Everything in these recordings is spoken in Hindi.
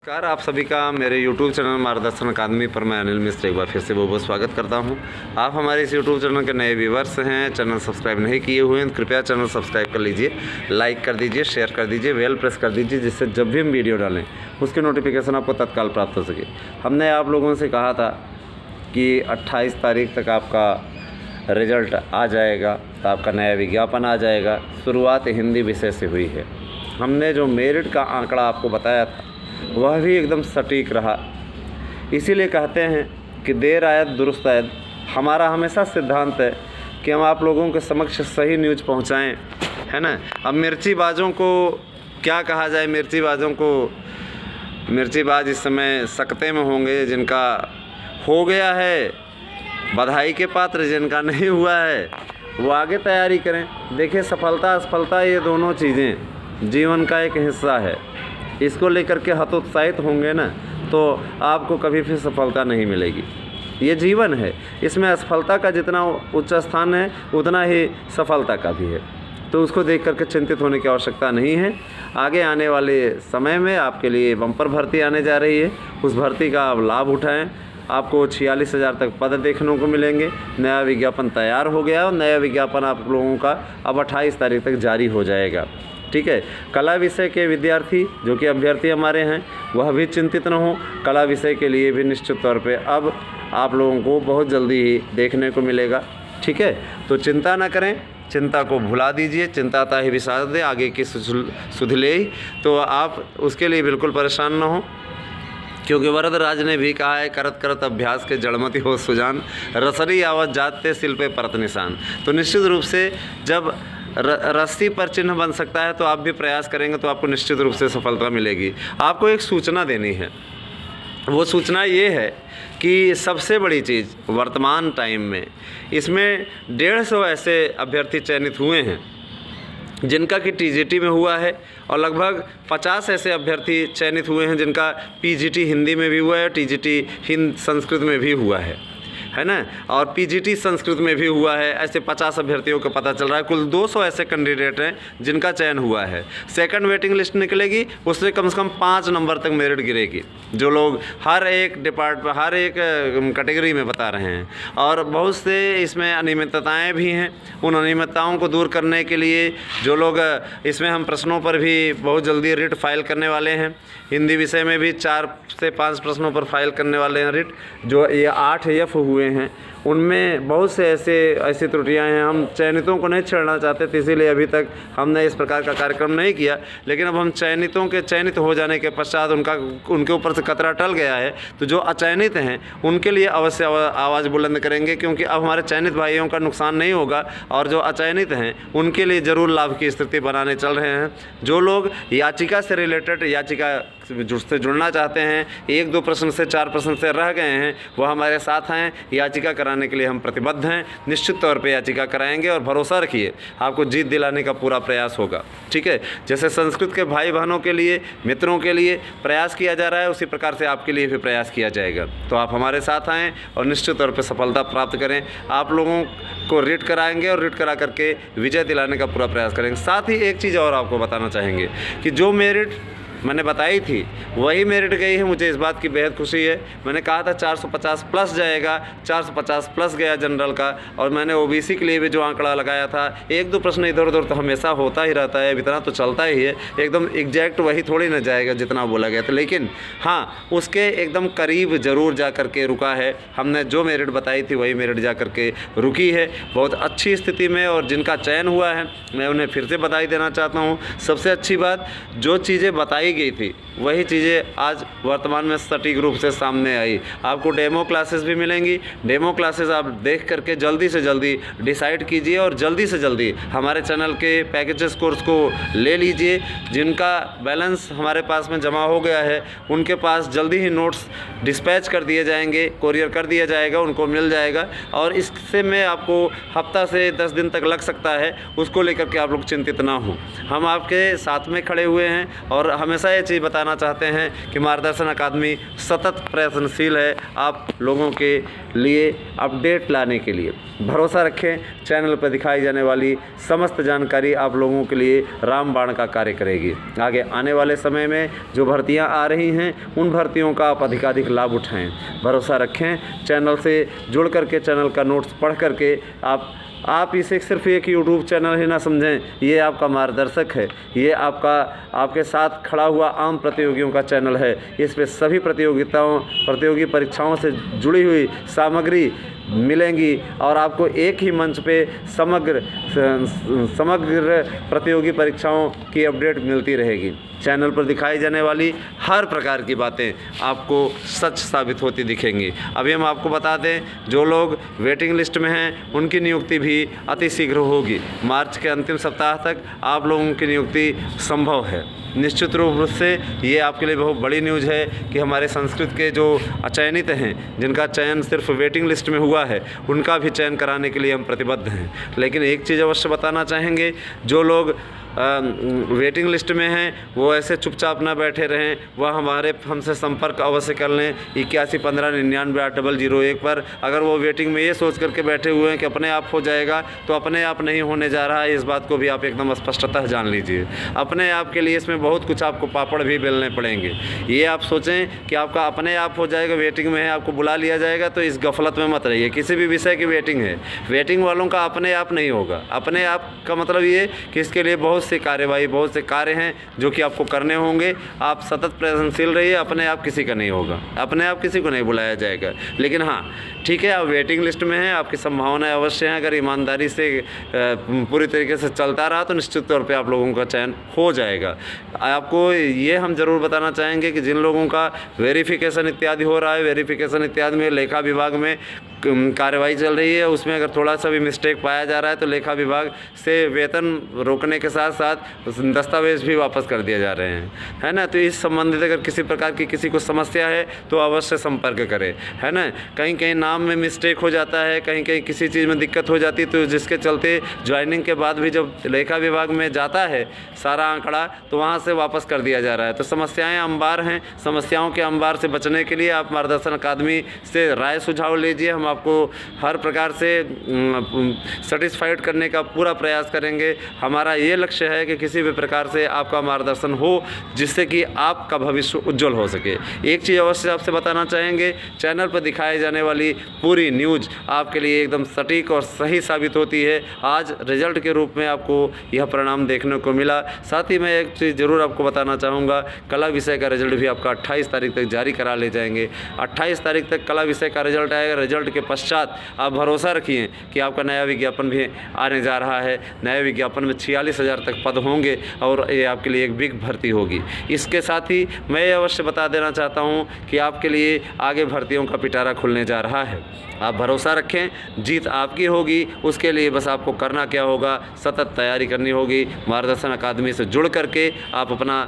नमस्कार, आप सभी का मेरे YouTube चैनल मार्गदर्शन अकादमी पर मैं अनिल मिश्र एक बार फिर से बहुत बहुत स्वागत करता हूं। आप हमारे इस YouTube चैनल के नए व्यूवर्स हैं, चैनल सब्सक्राइब नहीं किए हुए हैं, कृपया चैनल सब्सक्राइब कर लीजिए, लाइक कर दीजिए, शेयर कर दीजिए, बेल प्रेस कर दीजिए, जिससे जब भी हम वीडियो डालें उसकी नोटिफिकेशन आपको तत्काल प्राप्त हो सके। हमने आप लोगों से कहा था कि 28 तारीख तक आपका रिज़ल्ट आ जाएगा, तो आपका नया विज्ञापन आ जाएगा। शुरुआत हिंदी विषय से हुई है। हमने जो मेरिट का आंकड़ा आपको बताया था वह भी एकदम सटीक रहा। इसीलिए कहते हैं कि देर आयत दुरुस्त आयत। हमारा हमेशा सिद्धांत है कि हम आप लोगों के समक्ष सही न्यूज़ पहुंचाएं, है ना। अब मिर्चीबाजों को क्या कहा जाए, मिर्चीबाज इस समय सकते में होंगे। जिनका हो गया है बधाई के पात्र, जिनका नहीं हुआ है वो आगे तैयारी करें। देखिए, सफलता असफलता ये दोनों चीज़ें जीवन का एक हिस्सा है। इसको लेकर के हतोत्साहित होंगे ना तो आपको कभी फिर सफलता नहीं मिलेगी। ये जीवन है, इसमें असफलता का जितना उच्च स्थान है उतना ही सफलता का भी है। तो उसको देख करके चिंतित होने की आवश्यकता नहीं है। आगे आने वाले समय में आपके लिए बम्पर भर्ती आने जा रही है, उस भर्ती का आप लाभ उठाएं। आपको 46,000 तक पद देखने को मिलेंगे। नया विज्ञापन तैयार हो गया और नया विज्ञापन आप लोगों का अब 28 तारीख तक जारी हो जाएगा। ठीक है। कला विषय के विद्यार्थी जो कि अभ्यर्थी हमारे हैं वह भी चिंतित न हो। कला विषय के लिए भी निश्चित तौर पे अब आप लोगों को बहुत जल्दी ही देखने को मिलेगा। ठीक है, तो चिंता ना करें, चिंता को भुला दीजिए। चिंताता ही विषाद दे, आगे की सुध ले। तो आप उसके लिए बिल्कुल परेशान ना हो, क्योंकि वरदराज ने भी कहा है, करत करत अभ्यास के जड़मति हो सुजान, रसरी आवत जाते सिल पे परत निशान। तो निश्चित रूप से जब रस्सी पर चिन्ह बन सकता है तो आप भी प्रयास करेंगे तो आपको निश्चित रूप से सफलता मिलेगी। आपको एक सूचना देनी है। वो सूचना ये है कि सबसे बड़ी चीज़ वर्तमान टाइम में इसमें 150 ऐसे अभ्यर्थी चयनित हुए हैं जिनका कि टीजीटी में हुआ है, और लगभग 50 ऐसे अभ्यर्थी चयनित हुए हैं जिनका पीजीटी हिंदी में भी हुआ है, टीजीटी संस्कृत में भी हुआ है ना, और पीजीटी संस्कृत में भी हुआ है। ऐसे 50 अभ्यर्थियों का पता चल रहा है। कुल 200 ऐसे कैंडिडेट हैं जिनका चयन हुआ है। सेकंड वेटिंग लिस्ट निकलेगी, उससे कम से कम 5 नंबर तक मेरिट गिरेगी, जो लोग हर एक हर एक कैटेगरी में बता रहे हैं। और बहुत से इसमें अनियमितताएँ भी हैं। उन अनियमितताओं को दूर करने के लिए जो लोग इसमें हम प्रश्नों पर भी बहुत जल्दी रिट फाइल करने वाले हैं। हिंदी विषय में भी 4 से 5 प्रश्नों पर फाइल करने वाले हैं रिट। जो ये 8 एफ हुए हैं उनमें बहुत से ऐसी त्रुटियां हैं। हम चयनितों को नहीं छेड़ना चाहते थे, इसीलिए अभी तक हमने इस प्रकार का कार्यक्रम नहीं किया। लेकिन अब हम चयनित हो जाने के पश्चात उनके ऊपर से कतरा टल गया है, तो जो अचयनित हैं उनके लिए अवश्य आवाज़ बुलंद करेंगे, क्योंकि अब हमारे चयनित भाइयों का नुकसान नहीं होगा और जो अचयनित हैं उनके लिए ज़रूर लाभ की स्थिति बनाने चल रहे हैं। जो लोग याचिका से रिलेटेड याचिका से जुड़ना चाहते हैं, 1-2 प्रश्न से 4 प्रश्न से रह गए हैं, वो हमारे साथ हैं। याचिका कराने के लिए हम प्रतिबद्ध हैं। निश्चित तौर पे याचिका कराएंगे और भरोसा रखिए आपको जीत दिलाने का पूरा प्रयास होगा। ठीक है, जैसे संस्कृत के भाई बहनों के लिए, मित्रों के लिए प्रयास किया जा रहा है, उसी प्रकार से आपके लिए भी प्रयास किया जाएगा। तो आप हमारे साथ आएँ और निश्चित तौर पर सफलता प्राप्त करें। आप लोगों को रीड कराएंगे और रीड करा करके विजय दिलाने का पूरा प्रयास करेंगे। साथ ही एक चीज़ और आपको बताना चाहेंगे कि जो मेरिट मैंने बताई थी वही मेरिट गई है। मुझे इस बात की बेहद खुशी है। मैंने कहा था 450 प्लस जाएगा, 450 प्लस गया जनरल का। और मैंने ओबीसी के लिए भी जो आंकड़ा लगाया था, 1-2 प्रश्न इधर उधर तो हमेशा होता ही रहता है, इतना तो चलता ही है। एकदम एग्जैक्ट वही थोड़ी ना जाएगा जितना बोला गया था, लेकिन हाँ उसके एकदम करीब ज़रूर जा कर के रुका है। हमने जो मेरिट बताई थी वही मेरिट जा कर के रुकी है, बहुत अच्छी स्थिति में। और जिनका चयन हुआ है मैं उन्हें फिर से बधाई देना चाहता हूँ। सबसे अच्छी बात, जो चीज़ें बताई गई थी वही चीज़ें आज वर्तमान में सटीक रूप से सामने आई। आपको डेमो क्लासेस भी मिलेंगी। डेमो क्लासेस आप देख करके जल्दी से जल्दी डिसाइड कीजिए और जल्दी से जल्दी हमारे चैनल के पैकेजेस कोर्स को ले लीजिए। जिनका बैलेंस हमारे पास में जमा हो गया है उनके पास जल्दी ही नोट्स डिस्पैच कर दिए जाएंगे, कोरियर कर दिया जाएगा, उनको मिल जाएगा। और इससे में आपको हफ्ता से 10 दिन तक लग सकता है, उसको लेकर के आप लोग चिंतित ना हों। हम आपके साथ में खड़े हुए हैं और हमें हमेशा ये चीज़ बताना चाहते हैं कि मार्गदर्शन अकादमी सतत प्रयत्नशील है आप लोगों के लिए अपडेट लाने के लिए। भरोसा रखें, चैनल पर दिखाई जाने वाली समस्त जानकारी आप लोगों के लिए रामबाण का कार्य करेगी। आगे आने वाले समय में जो भर्तियां आ रही हैं उन भर्तियों का आप अधिकाधिक लाभ उठाएं। भरोसा रखें, चैनल से जुड़ करके, चैनल का नोट्स पढ़ करके आप इसे सिर्फ एक यूट्यूब चैनल ही ना समझें, ये आपका मार्गदर्शक है, ये आपके साथ खड़ा हुआ आम प्रतियोगियों का चैनल है। इस पे सभी प्रतियोगी परीक्षाओं से जुड़ी हुई सामग्री मिलेंगी और आपको एक ही मंच पे समग्र प्रतियोगी परीक्षाओं की अपडेट मिलती रहेगी। चैनल पर दिखाई जाने वाली हर प्रकार की बातें आपको सच साबित होती दिखेंगी। अभी हम आपको बता दें, जो लोग वेटिंग लिस्ट में हैं उनकी नियुक्ति भी अति शीघ्र होगी। मार्च के अंतिम सप्ताह तक आप लोगों की नियुक्ति संभव है। निश्चित रूप से ये आपके लिए बहुत बड़ी न्यूज़ है कि हमारे संस्कृत के जो अचयनित हैं, जिनका चयन सिर्फ वेटिंग लिस्ट में हुआ है, उनका भी चयन कराने के लिए हम प्रतिबद्ध हैं। लेकिन एक चीज़ अवश्य बताना चाहेंगे, जो लोग वेटिंग लिस्ट में हैं वो ऐसे चुपचाप ना बैठे रहें, वह हमसे संपर्क अवश्य कर लें 8115998001 पर। अगर वो वेटिंग में ये सोच करके बैठे हुए हैं कि अपने आप हो जाएगा, तो अपने आप नहीं होने जा रहा है। इस बात को भी आप एकदम स्पष्टतः जान लीजिए। अपने आप के लिए इसमें बहुत कुछ आपको पापड़ भी बेलने पड़ेंगे। ये आप सोचें कि आपका अपने आप हो जाएगा, वेटिंग में है, आपको बुला लिया जाएगा, तो इस गफलत में मत रहिए। किसी भी विषय की वेटिंग है, वेटिंग वालों का अपने आप नहीं होगा। अपने आप का मतलब ये कि इसके लिए बहुत से कार्यवाही, बहुत से कार्य हैं जो कि आपको करने होंगे। आप सतत प्रयत्नशील रहिए, अपने आप किसी का नहीं होगा, अपने आप किसी को नहीं बुलाया जाएगा। लेकिन हाँ, ठीक है, आप वेटिंग लिस्ट में हैं, आपकी संभावनाएं अवश्य हैं। अगर ईमानदारी से पूरी तरीके से चलता रहा तो निश्चित तौर पे आप लोगों का चयन हो जाएगा। आपको ये हम ज़रूर बताना चाहेंगे कि जिन लोगों का वेरिफिकेशन इत्यादि हो रहा है, वेरिफिकेशन इत्यादि में लेखा विभाग में कार्रवाई चल रही है, उसमें अगर थोड़ा सा भी मिस्टेक पाया जा रहा है तो लेखा विभाग से वेतन रोकने के साथ साथ दस्तावेज भी वापस कर दिए जा रहे हैं, है ना। तो इस संबंधित अगर किसी प्रकार की किसी को समस्या है तो अवश्य संपर्क करें, है ना। कहीं कहीं नाम में मिस्टेक हो जाता है, कहीं कहीं किसी चीज़ में दिक्कत हो जाती है, तो जिसके चलते ज्वाइनिंग के बाद भी जब लेखा विभाग में जाता है सारा आंकड़ा, तो वहाँ से वापस कर दिया जा रहा है। तो समस्याएँ अंबार हैं। समस्याओं के अंबार से बचने के लिए आप मार्गदर्शन अकादमी से राय सुझाव लीजिए। हम आपको हर प्रकार से सेटिस्फाइड करने का पूरा प्रयास करेंगे। हमारा ये लक्ष्य है कि किसी भी प्रकार से आपका मार्गदर्शन हो, जिससे कि आपका भविष्य उज्जवल हो सके। एक चीज़ अवश्य आपसे बताना चाहेंगे, चैनल पर दिखाई जाने वाली पूरी न्यूज़ आपके लिए एकदम सटीक और सही साबित होती है। आज रिजल्ट के रूप में आपको यह परिणाम देखने को मिला। साथ ही मैं एक चीज़ ज़रूर आपको बताना चाहूँगा, कला विषय का रिजल्ट भी आपका 28 तारीख तक जारी करा ले जाएंगे। 28 तारीख तक कला विषय का रिजल्ट आएगा। रिजल्ट के पश्चात आप भरोसा रखिए कि आपका नया विज्ञापन भी आने जा रहा है। नए विज्ञापन में 46,000 तक पद होंगे और ये आपके लिए एक बिग भर्ती होगी। इसके साथ ही मैं ये अवश्य बता देना चाहता हूँ कि आपके लिए आगे भर्तियों का पिटारा खुलने जा रहा है। आप भरोसा रखें, जीत आपकी होगी। उसके लिए बस आपको करना क्या होगा, सतत तैयारी करनी होगी। मार्गदर्शन अकादमी से जुड़ करके आप अपना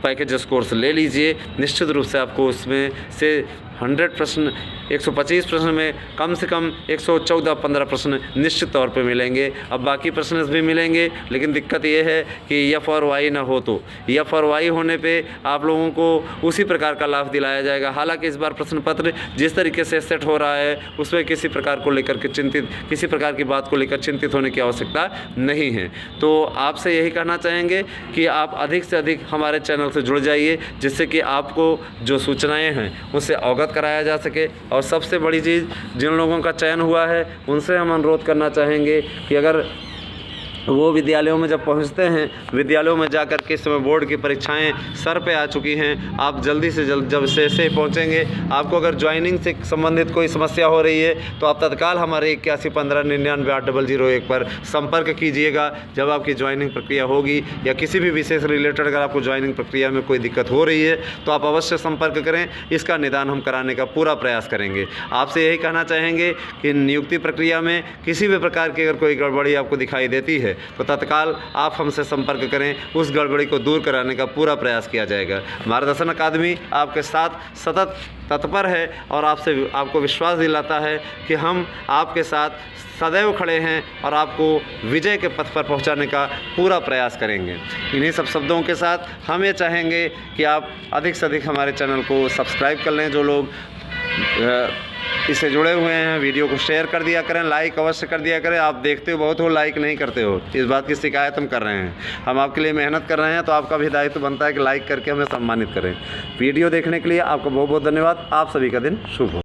पैकेज कोर्स ले लीजिए। निश्चित रूप से आपको उसमें से 100 प्रश्न, 125 प्रश्न में कम से कम 114-15 प्रश्न निश्चित तौर पे मिलेंगे। अब बाकी प्रश्न भी मिलेंगे, लेकिन दिक्कत ये है कि एफ और वाई ना हो, तो एफ और वाई होने पे आप लोगों को उसी प्रकार का लाभ दिलाया जाएगा। हालांकि इस बार प्रश्न पत्र जिस तरीके से सेट हो रहा है उसमें किसी प्रकार की बात को लेकर चिंतित होने की आवश्यकता नहीं है। तो आपसे यही कहना चाहेंगे कि आप अधिक से अधिक हमारे चैनल से जुड़ जाइए, जिससे कि आपको जो सूचनाएँ हैं उससे अवगत कराया जा सके। और सबसे बड़ी चीज़, जिन लोगों का चयन हुआ है उनसे हम अनुरोध करना चाहेंगे कि अगर वो विद्यालयों में जब पहुंचते हैं, विद्यालयों में जाकर के इस समय बोर्ड की परीक्षाएं सर पे आ चुकी हैं, आप जल्दी से जल्द जब से पहुंचेंगे, आपको अगर ज्वाइनिंग से संबंधित कोई समस्या हो रही है तो आप तत्काल हमारे 8115998001 पर संपर्क कीजिएगा। जब आपकी ज्वाइनिंग प्रक्रिया होगी या किसी भी विषय से रिलेटेड अगर आपको ज्वाइनिंग प्रक्रिया में कोई दिक्कत हो रही है तो आप अवश्य संपर्क करें। इसका निदान हम कराने का पूरा प्रयास करेंगे। आपसे यही कहना चाहेंगे कि नियुक्ति प्रक्रिया में किसी भी प्रकार की अगर कोई गड़बड़ी आपको दिखाई देती है तो तत्काल आप हमसे संपर्क करें, उस गड़बड़ी को दूर कराने का पूरा प्रयास किया जाएगा। मार्गदर्शन अकादमी आपके साथ सतत तत्पर है और आपको विश्वास दिलाता है कि हम आपके साथ सदैव खड़े हैं और आपको विजय के पथ पर पहुंचाने का पूरा प्रयास करेंगे। इन्हीं सब शब्दों के साथ हम ये चाहेंगे कि आप अधिक से अधिक हमारे चैनल को सब्सक्राइब कर लें। जो लोग इससे जुड़े हुए हैं, वीडियो को शेयर कर दिया करें, लाइक अवश्य कर दिया करें। आप देखते हो बहुत हो, लाइक नहीं करते हो, इस बात की शिकायत हम कर रहे हैं। हम आपके लिए मेहनत कर रहे हैं, तो आपका भी दायित्व बनता है कि लाइक करके हमें सम्मानित करें। वीडियो देखने के लिए आपका बहुत बहुत धन्यवाद। आप सभी का दिन शुभ हो।